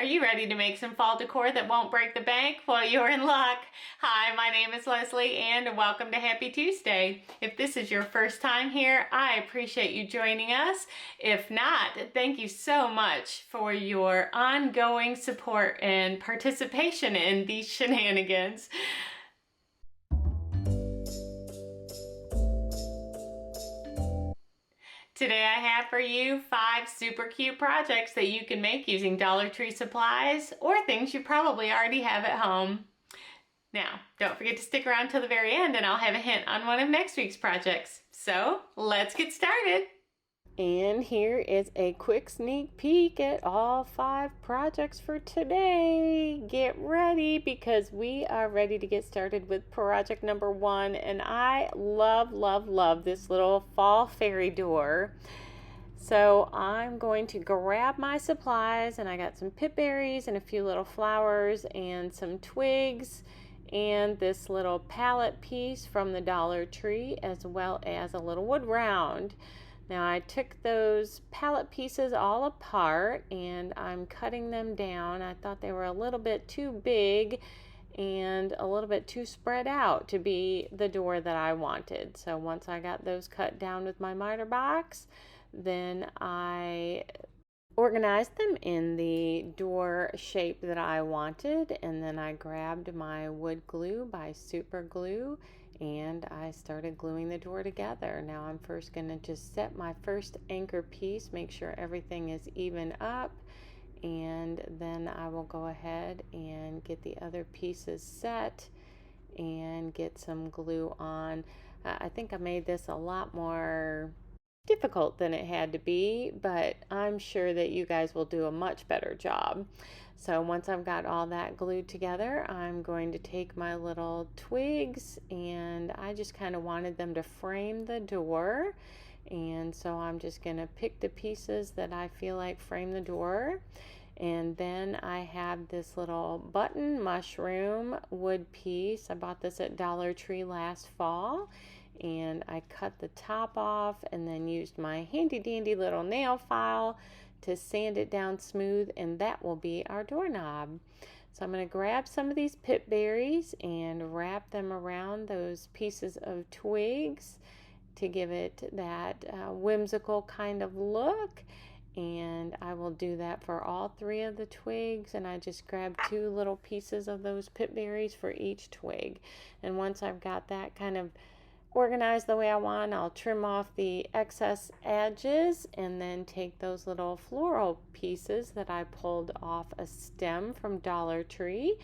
Are you ready to make some fall decor that won't break the bank? Well, you're in luck. Hi, my name is Leslie and welcome to Happy Tuesday. If this is your first time here, I appreciate you joining us. If not, thank you so much for your ongoing support and participation in these shenanigans. Today I have for you 5 super cute projects that you can make using Dollar Tree supplies or things you probably already have at home. Now, don't forget to stick around till the very end and I'll have a hint on one of next week's projects. So, let's get started. And here is a quick sneak peek at all 5 projects for today. Get ready because we are ready to get started with project number 1. And I love this little fall fairy door. So I'm going to grab my supplies, and I got some pip berries and a few little flowers and some twigs and this little palette piece from the Dollar Tree, as well as a little wood round. Now I took those palette pieces all apart and I'm cutting them down. I thought they were a little bit too big and a little bit too spread out to be the door that I wanted. So once I got those cut down with my miter box, then I organized them in the door shape that I wanted, and then I grabbed my wood glue by Super Glue and I started gluing the door together. Now I'm first going to just set my first anchor piece, make sure everything is even up, and then I will go ahead and get the other pieces set and get some glue on. I think I made this a lot more difficult than it had to be, but I'm sure that you guys will do a much better job. So once I've got all that glued together, I'm going to take my little twigs, and I just kind of wanted them to frame the door, and so I'm just going to pick the pieces that I feel like frame the door. And then I have this little button mushroom wood piece. I bought this at Dollar Tree last fall, and I cut the top off and then used my handy dandy little nail file to sand it down smooth, and that will be our doorknob. So I'm going to grab some of these pip berries and wrap them around those pieces of twigs to give it that whimsical kind of look. And I will do that for all 3 of the twigs, and I just grab 2 little pieces of those pip berries for each twig. And once I've got that kind of organized the way I want, I'll trim off the excess edges and then take those little floral pieces that I pulled off a stem from Dollar Tree,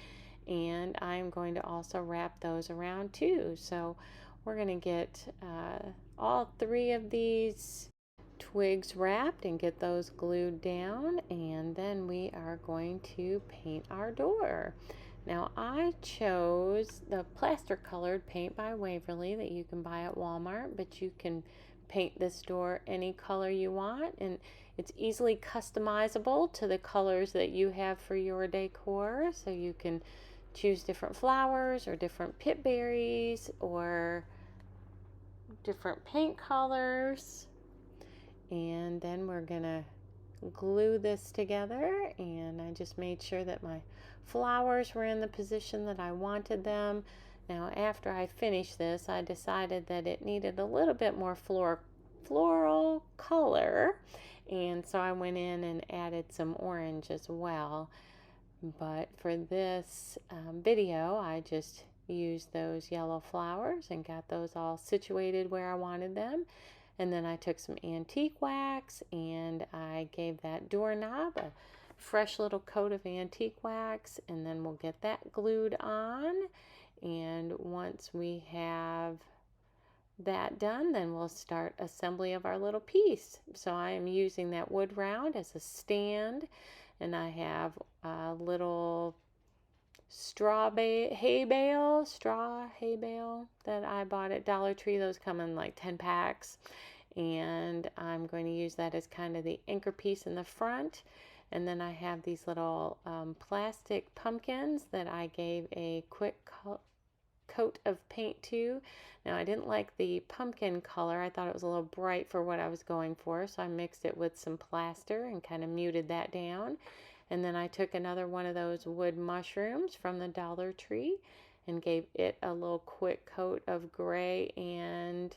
and I'm going to also wrap those around too. So we're going to get all 3 of these twigs wrapped and get those glued down, and then we are going to paint our door. Now I chose the plaster colored paint by Waverly that you can buy at Walmart, but you can paint this door any color you want, and it's easily customizable to the colors that you have for your decor. So you can choose different flowers or different pip berries or different paint colors. And then we're gonna glue this together, and I just made sure that my flowers were in the position that I wanted them. Now after I finished this, I decided that it needed a little bit more floral color, and so I went in and added some orange as well. But for this video, I just used those yellow flowers and got those all situated where I wanted them. And then I took some antique wax and I gave that doorknob a fresh little coat of antique wax, and then we'll get that glued on. And once we have that done, then we'll start assembly of our little piece. So I am using that wood round as a stand, and I have a little straw hay bale that I bought at Dollar Tree. Those come in like 10 packs, and I'm going to use that as kind of the anchor piece in the front. And then I have these little plastic pumpkins that I gave a quick coat of paint to. Now I didn't like the pumpkin color. I thought it was a little bright for what I was going for, so I mixed it with some plaster and kind of muted that down. And then I took another one of those wood mushrooms from the Dollar Tree and gave it a little quick coat of gray and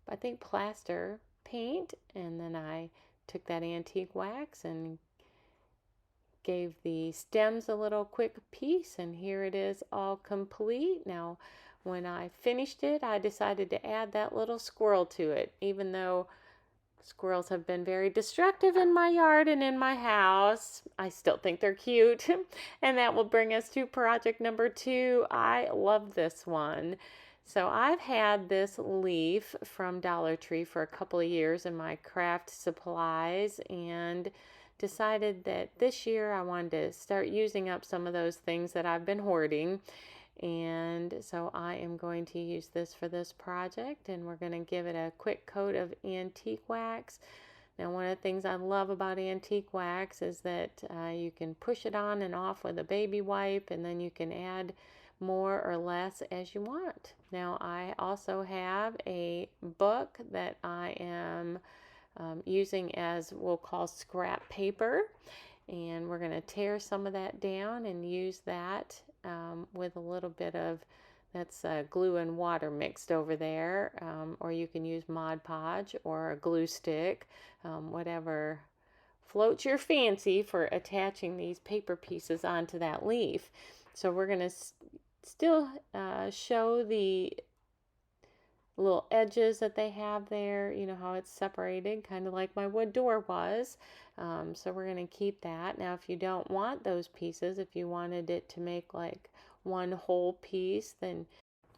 I think plaster paint. And then I took that antique wax and gave the stems a little quick piece, and here it is all complete. Now, when I finished it, I decided to add that little squirrel to it, even though squirrels have been very destructive in my yard and in my house. I still think they're cute. And that will bring us to project number 2. I love this one. So I've had this leaf from Dollar Tree for a couple of years in my craft supplies, and decided that this year I wanted to start using up some of those things that I've been hoarding. And so I am going to use this for this project, and we're going to give it a quick coat of antique wax. Now, one of the things I love about antique wax is that you can push it on and off with a baby wipe, and then you can add more or less as you want. Now, I also have a book that I am using as we'll call scrap paper, and we're going to tear some of that down and use that with a little bit of that's glue and water mixed over there, or you can use Mod Podge or a glue stick, whatever floats your fancy for attaching these paper pieces onto that leaf. So we're going to still show the little edges that they have there, you know how it's separated, kind of like my wood door was. So we're going to keep that. Now, if you don't want those pieces, if you wanted it to make like one whole piece, then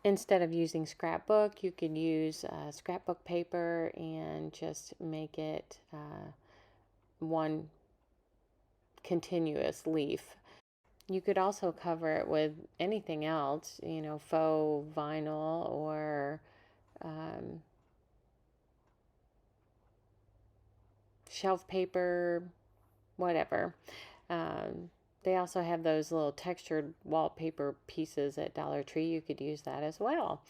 instead of using scrapbook, you could use scrapbook paper and just make it one continuous leaf. You could also cover it with anything else, you know, faux vinyl or shelf paper, whatever. They also have those little textured wallpaper pieces at Dollar Tree. You could use that as well.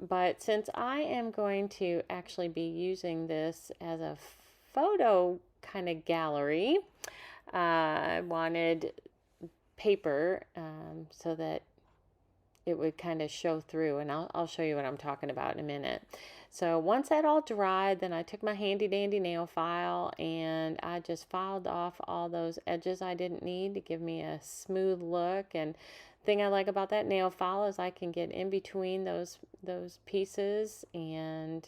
But since I am going to actually be using this as a photo kind of gallery, I wanted paper so that it would kind of show through, and I'll show you what I'm talking about in a minute. So once that all dried, then I took my handy dandy nail file and I just filed off all those edges I didn't need to give me a smooth look. And the thing I like about that nail file is I can get in between those pieces, and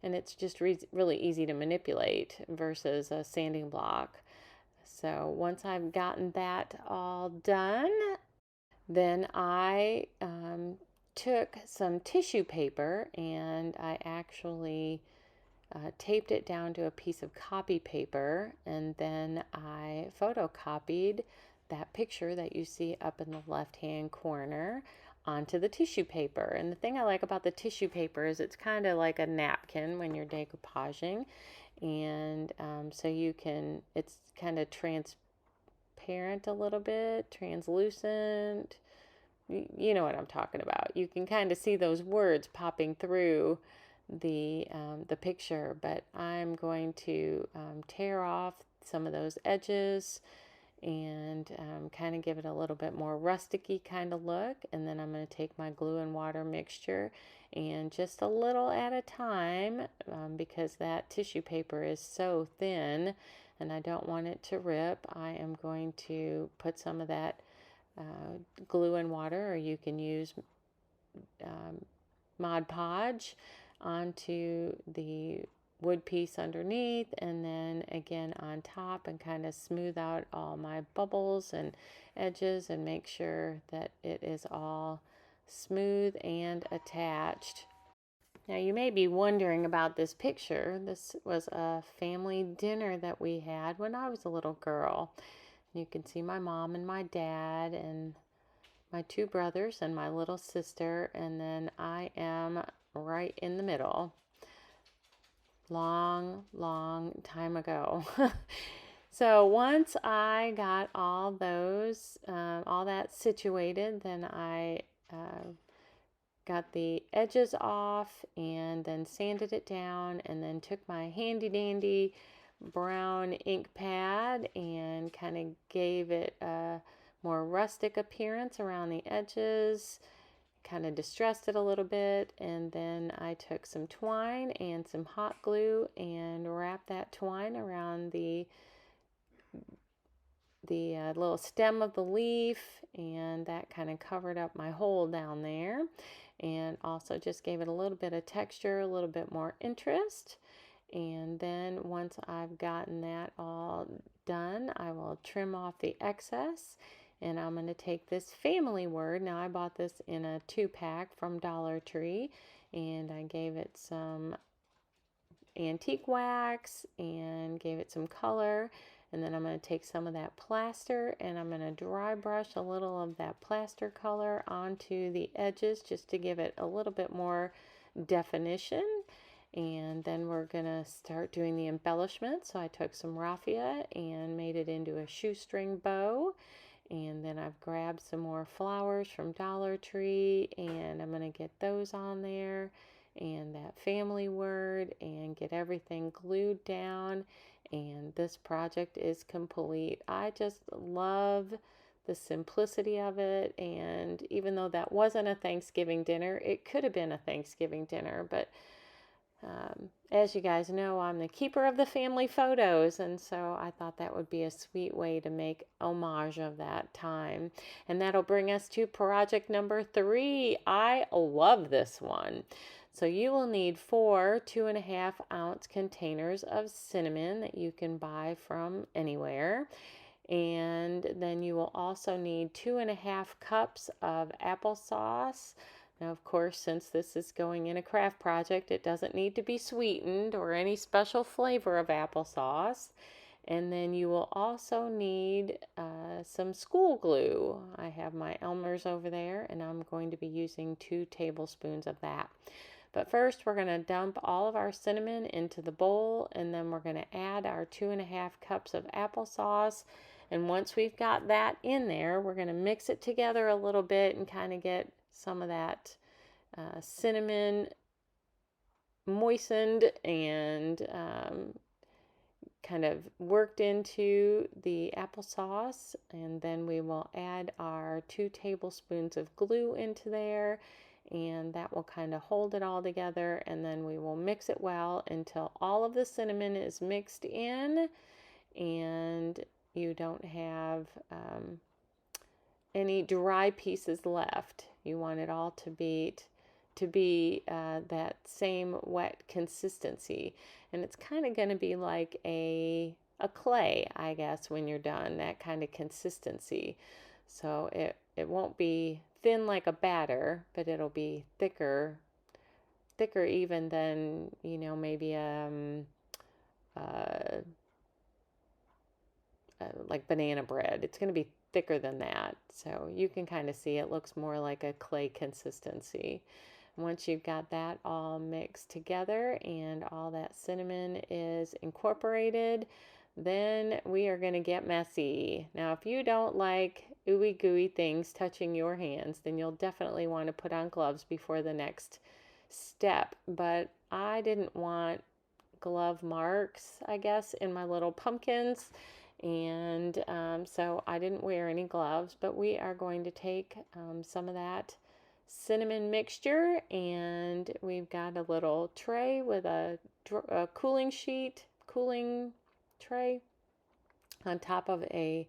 it's just really easy to manipulate versus a sanding block. So once I've gotten that all done, then I took some tissue paper and I actually taped it down to a piece of copy paper, and then I photocopied that picture that you see up in the left-hand corner onto the tissue paper. And the thing I like about the tissue paper is it's kind of like a napkin when you're decoupaging, and so you can, it's kind of transparent a little bit, translucent. You know what I'm talking about. You can kind of see those words popping through the picture, but I'm going to tear off some of those edges and kind of give it a little bit more rusticy kind of look. And then I'm going to take my glue and water mixture and just a little at a time, because that tissue paper is so thin and I don't want it to rip, I am going to put some of that glue and water, or you can use Mod Podge, onto the wood piece underneath, and then again on top, and kind of smooth out all my bubbles and edges and make sure that it is all smooth and attached. Now you may be wondering about this picture. This was a family dinner that we had when I was a little girl. You can see my mom and my dad and my 2 brothers and my little sister, and then I am right in the middle. Long time ago. So once I got all that situated, then I got the edges off and then sanded it down, and then took my handy dandy brown ink pad and kind of gave it a more rustic appearance around the edges, kind of distressed it a little bit, and then I took some twine and some hot glue and wrapped that twine around the little stem of the leaf, and that kind of covered up my hole down there, and also just gave it a little bit of texture, a little bit more interest. And then once I've gotten that all done, I will trim off the excess, and I'm going to take this family word. Now I bought this in a 2-pack from Dollar Tree, and I gave it some antique wax and gave it some color. And then I'm going to take some of that plaster and I'm going to dry brush a little of that plaster color onto the edges just to give it a little bit more definition. And then we're going to start doing the embellishment. So I took some raffia and made it into a shoestring bow. And then I've grabbed some more flowers from Dollar Tree and I'm going to get those on there and that family word and get everything glued down. And this project is complete. I just love the simplicity of it, and even though that wasn't a Thanksgiving dinner, it could have been a Thanksgiving dinner, but as you guys know, I'm the keeper of the family photos, and so I thought that would be a sweet way to make homage of that time. And that'll bring us to project number 3. I love this one. So you will need 4 2.5-ounce containers of cinnamon that you can buy from anywhere. And then you will also need 2.5 cups of applesauce. Now, of course, since this is going in a craft project, it doesn't need to be sweetened or any special flavor of applesauce. And then you will also need some school glue. I have my Elmer's over there, and I'm going to be using 2 tablespoons of that. But first, we're going to dump all of our cinnamon into the bowl, and then we're going to add our 2.5 cups of applesauce. And once we've got that in there, we're going to mix it together a little bit and kind of get some of that cinnamon moistened and kind of worked into the applesauce. And then we will add our 2 tablespoons of glue into there, and that will kind of hold it all together. And then we will mix it well until all of the cinnamon is mixed in and you don't have any dry pieces left. You want it all to be that same wet consistency, and it's kind of going to be like a clay, I guess, when you're done, that kind of consistency. So it won't be thin like a batter, but it'll be thicker even than, you know, maybe like banana bread. It's going to be thicker than that. So you can kind of see it looks more like a clay consistency. Once you've got that all mixed together and all that cinnamon is incorporated, then we are going to get messy. Now, if you don't like ooey gooey things touching your hands, then you'll definitely want to put on gloves before the next step. But I didn't want glove marks, I guess, in my little pumpkins. And so I didn't wear any gloves, but we are going to take some of that cinnamon mixture, and we've got a little tray with a cooling tray on top of a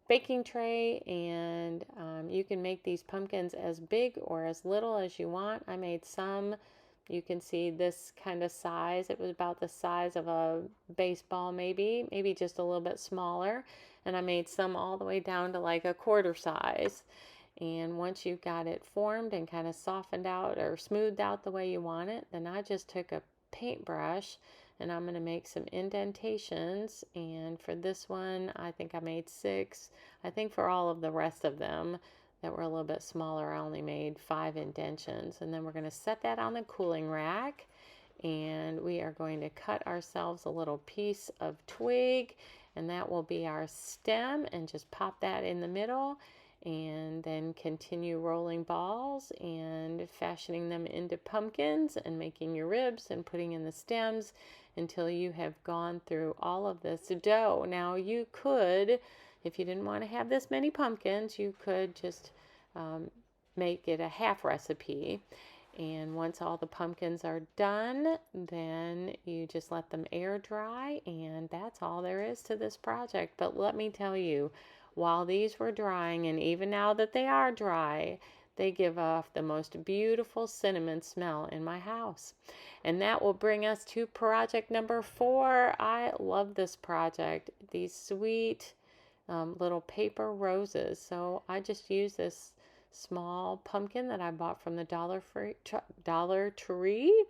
baking tray, and you can make these pumpkins as big or as little as you want. I made some, you can see this kind of size. It was about the size of a baseball, maybe just a little bit smaller. And I made some all the way down to like a quarter size. And once you've got it formed and kind of softened out or smoothed out the way you want it, then I just took a paintbrush and I'm going to make some indentations. And for this one, I think I made 6. I think for all of the rest of them that were a little bit smaller, I only made 5 indentions. And then we're going to set that on the cooling rack, and we are going to cut ourselves a little piece of twig, and that will be our stem, and just pop that in the middle, and then continue rolling balls and fashioning them into pumpkins and making your ribs and putting in the stems. until you have gone through all of this dough. Now you could, if you didn't want to have this many pumpkins, you could just make it a half recipe. And once all the pumpkins are done, then you just let them air dry, and that's all there is to this project. But let me tell you, while these were drying, and even now that they are dry, they give off the most beautiful cinnamon smell in my house. And that will bring us to project number 4. I love this project. These sweet little paper roses. So I just use this small pumpkin that I bought from the Dollar Tree.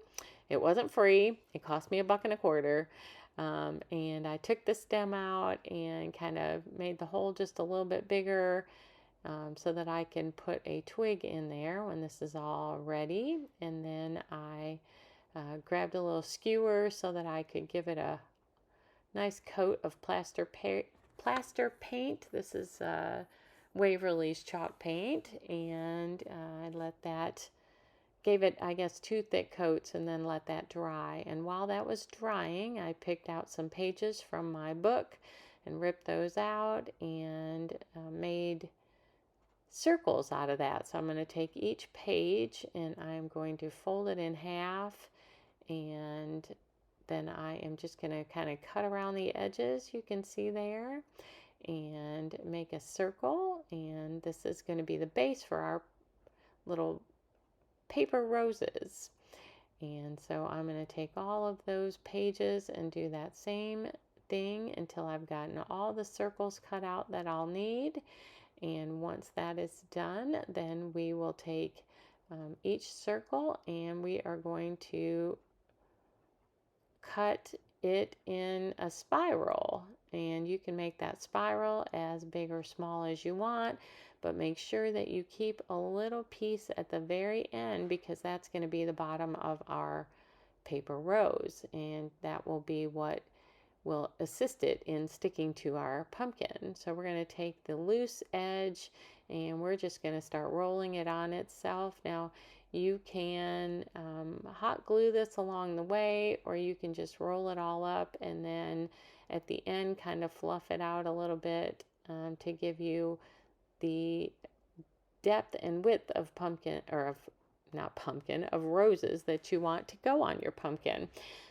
It wasn't free. It cost me $1.25. And I took the stem out and kind of made the hole just a little bit bigger so that I can put a twig in there when this is all ready. And then I grabbed a little skewer so that I could give it a nice coat of plaster paint. This is Waverly's chalk paint, and I gave it, I guess, 2 thick coats and then let that dry. And while that was drying, I picked out some pages from my book and ripped those out and made circles out of that. So I'm going to take each page and I'm going to fold it in half, and then I am just going to kind of cut around the edges, you can see there, and make a circle. And this is going to be the base for our little paper roses. And so I'm going to take all of those pages and do that same thing until I've gotten all the circles cut out that I'll need. And once that is done, then we will take each circle and we are going to cut it in a spiral. And you can make that spiral as big or small as you want, but make sure that you keep a little piece at the very end, because that's going to be the bottom of our paper rose, and that will be what will assist it in sticking to our pumpkin. So we're going to take the loose edge and we're just going to start rolling it on itself. Now you can hot glue this along the way, or you can just roll it all up and then at the end kind of fluff it out a little bit to give you the depth and width of pumpkin, or of not pumpkin, of roses that you want to go on your pumpkin.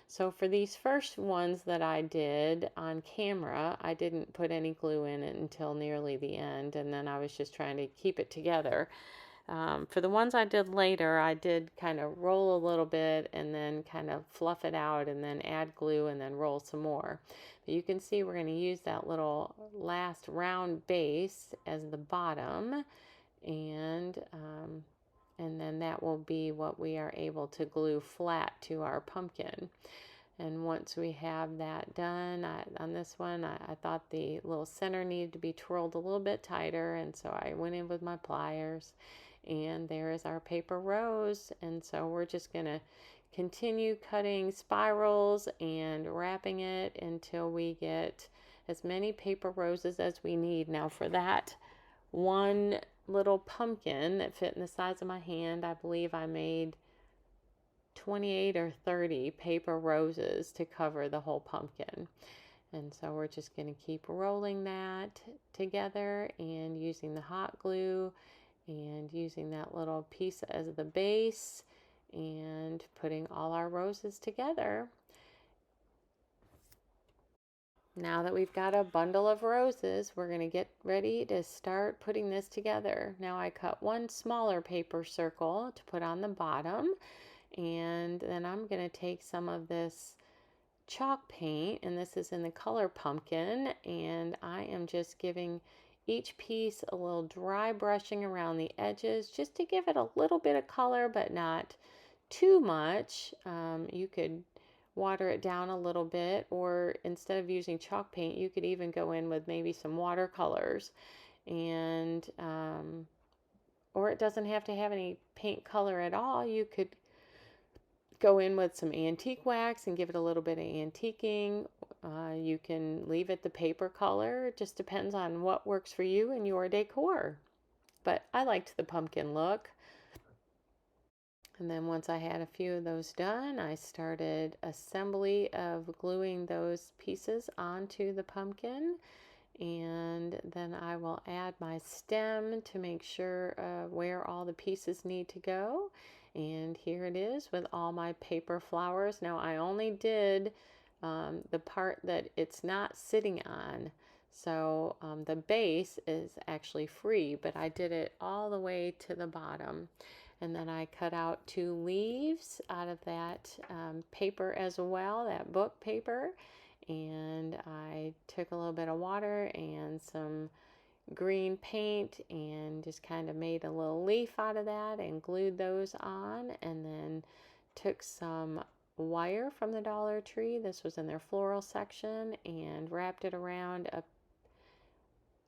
So for these first ones that I did on camera, I didn't put any glue in it until nearly the end, and then I was just trying to keep it together. For the ones I did later, I did kind of roll a little bit and then kind of fluff it out and then add glue and then roll some more. But you can see we're going to use that little last round base as the bottom, and then that will be what we are able to glue flat to our pumpkin. And once we have that done, on this one, I thought the little center needed to be twirled a little bit tighter, and so I went in with my pliers, and there is our paper rose. And so we're just going to continue cutting spirals and wrapping it until we get as many paper roses as we need. Now for that one little pumpkin that fit in the size of my hand, I believe I made 28 or 30 paper roses to cover the whole pumpkin. And so we're just going to keep rolling that together and using the hot glue and using that little piece as the base and putting all our roses together. Now that we've got a bundle of roses, we're going to get ready to start putting this together. Now I cut one smaller paper circle to put on the bottom, and then I'm going to take some of this chalk paint, and this is in the color pumpkin, and I am just giving each piece a little dry brushing around the edges just to give it a little bit of color, but not too much. You could water it down a little bit, or instead of using chalk paint, you could even go in with maybe some watercolors, and or it doesn't have to have any paint color at all. You could go in with some antique wax and give it a little bit of antiquing. You can leave it the paper color. It just depends on what works for you and your decor. But I liked the pumpkin look. And then once I had a few of those done, I started assembly of gluing those pieces onto the pumpkin. And then I will add my stem to make sure where all the pieces need to go. And here it is with all my paper flowers. Now I only did the part that it's not sitting on. So the base is actually free, but I did it all the way to the bottom. And then I cut out 2 leaves out of that paper as well, that book paper. And I took a little bit of water and some green paint and just kind of made a little leaf out of that and glued those on, and then took some wire from the Dollar Tree, this was in their floral section, and wrapped it around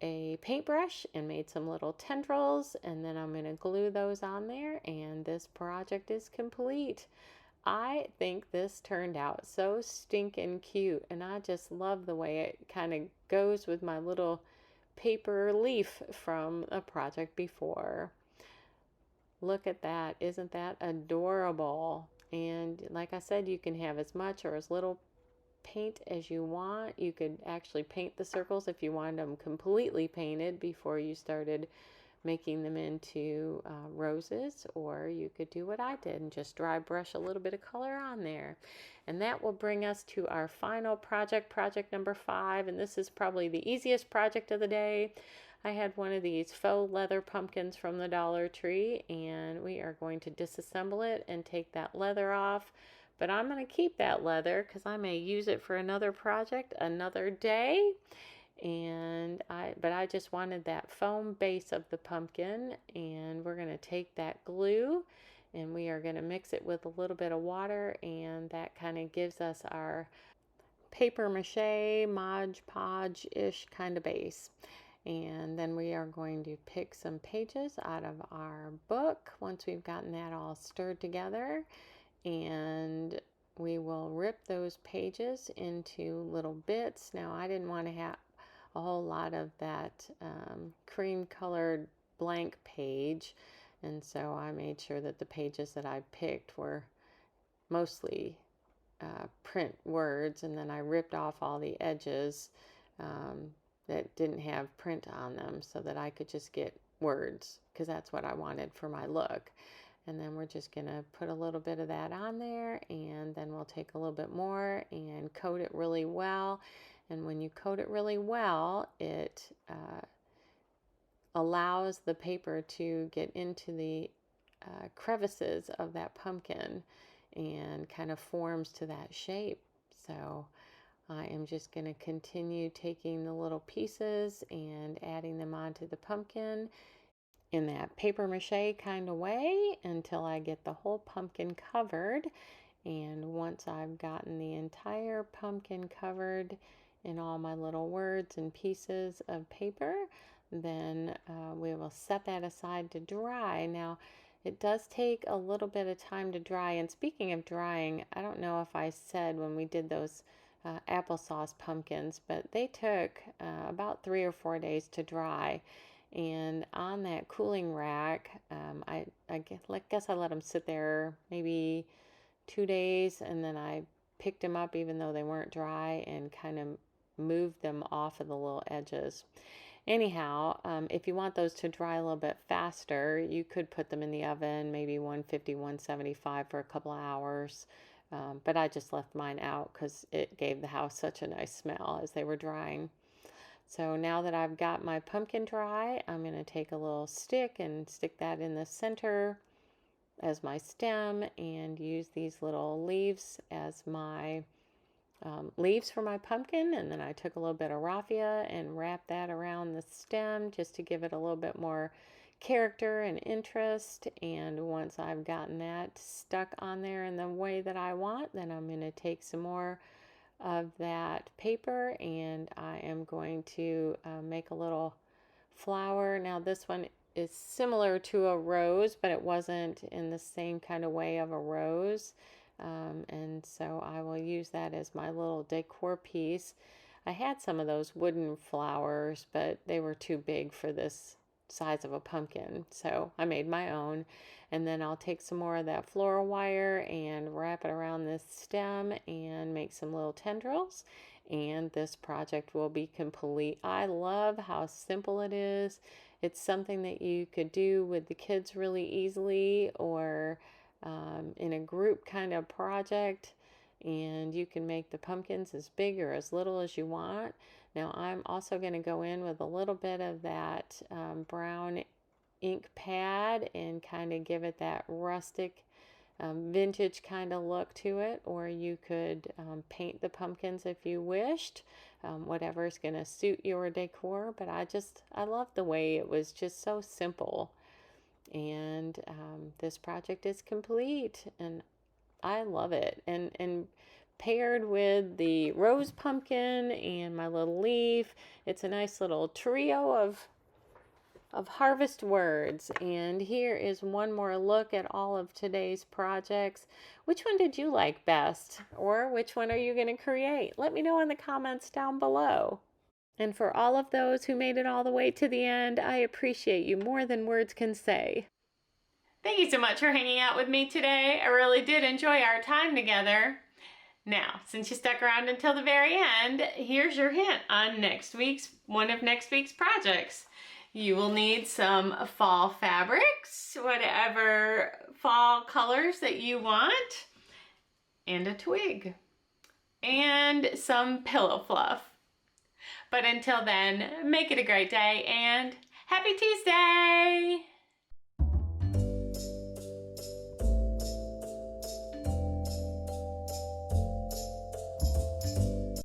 a paintbrush and made some little tendrils, and then I'm going to glue those on there, and this project is complete. I think this turned out so stinking cute, and I just love the way it kind of goes with my little paper leaf from a project before. Look at that. Isn't that adorable? And like I said, you can have as much or as little paint as you want. You could actually paint the circles if you wanted them completely painted before you started making them into roses, or you could do what I did and just dry brush a little bit of color on there. And that will bring us to our final project, project number 5, and this is probably the easiest project of the day. I had one of these faux leather pumpkins from the Dollar Tree, and we are going to disassemble it and take that leather off. But I'm going to keep that leather because I may use it for another project another day. But I just wanted that foam base of the pumpkin, and we're going to take that glue and we are going to mix it with a little bit of water, and that kind of gives us our papier-mâché, Mod Podge-ish kind of base. And then we are going to pick some pages out of our book once we've gotten that all stirred together, and we will rip those pages into little bits. Now I didn't want to have a whole lot of that cream colored blank page, and so I made sure that the pages that I picked were mostly print words, and then I ripped off all the edges that didn't have print on them so that I could just get words, because that's what I wanted for my look. And then we're just going to put a little bit of that on there, and then we'll take a little bit more and coat it really well. And when you coat it really well, it allows the paper to get into the crevices of that pumpkin and kind of forms to that shape. So I am just going to continue taking the little pieces and adding them onto the pumpkin in that papier-mâché kind of way until I get the whole pumpkin covered. And once I've gotten the entire pumpkin covered in all my little words and pieces of paper, then we will set that aside to dry. Now, it does take a little bit of time to dry. And speaking of drying, I don't know if I said when we did those applesauce pumpkins, but they took about 3 or 4 days to dry. And on that cooling rack, I guess I let them sit there maybe 2 days, and then I picked them up even though they weren't dry and kind of moved them off of the little edges. Anyhow, if you want those to dry a little bit faster, you could put them in the oven, maybe 150, 175 for a couple of hours. But I just left mine out because it gave the house such a nice smell as they were drying. So now that I've got my pumpkin dry, I'm going to take a little stick and stick that in the center as my stem and use these little leaves as my leaves for my pumpkin. And then I took a little bit of raffia and wrapped that around the stem just to give it a little bit more character and interest. And once I've gotten that stuck on there in the way that I want, then I'm going to take some more of that paper and I am going to make a little flower. Now this one is similar to a rose, but it wasn't in the same kind of way of a rose, and so I will use that as my little decor piece. I had some of those wooden flowers, but they were too big for this size of a pumpkin. So I made my own, and then I'll take some more of that floral wire and wrap it around this stem and make some little tendrils, and this project will be complete. I love how simple it is. It's something that you could do with the kids really easily, or in a group kind of project, and you can make the pumpkins as big or as little as you want. Now I'm also going to go in with a little bit of that brown ink pad and kind of give it that rustic vintage kind of look to it, or you could paint the pumpkins if you wished, whatever is going to suit your decor. But I love the way it was just so simple, and this project is complete and I love it. And paired with the rose pumpkin and my little leaf, it's a nice little trio of harvest words. And here is one more look at all of today's projects. Which one did you like best, or which one are you going to create? Let me know in the comments down below. And for all of those who made it all the way to the end, I appreciate you more than words can say. Thank you so much for hanging out with me today. I really did enjoy our time together. Now, since you stuck around until the very end, here's your hint on one of next week's projects. You will need some fall fabrics, whatever fall colors that you want, and a twig, and some pillow fluff. But until then, make it a great day, and happy Tuesday!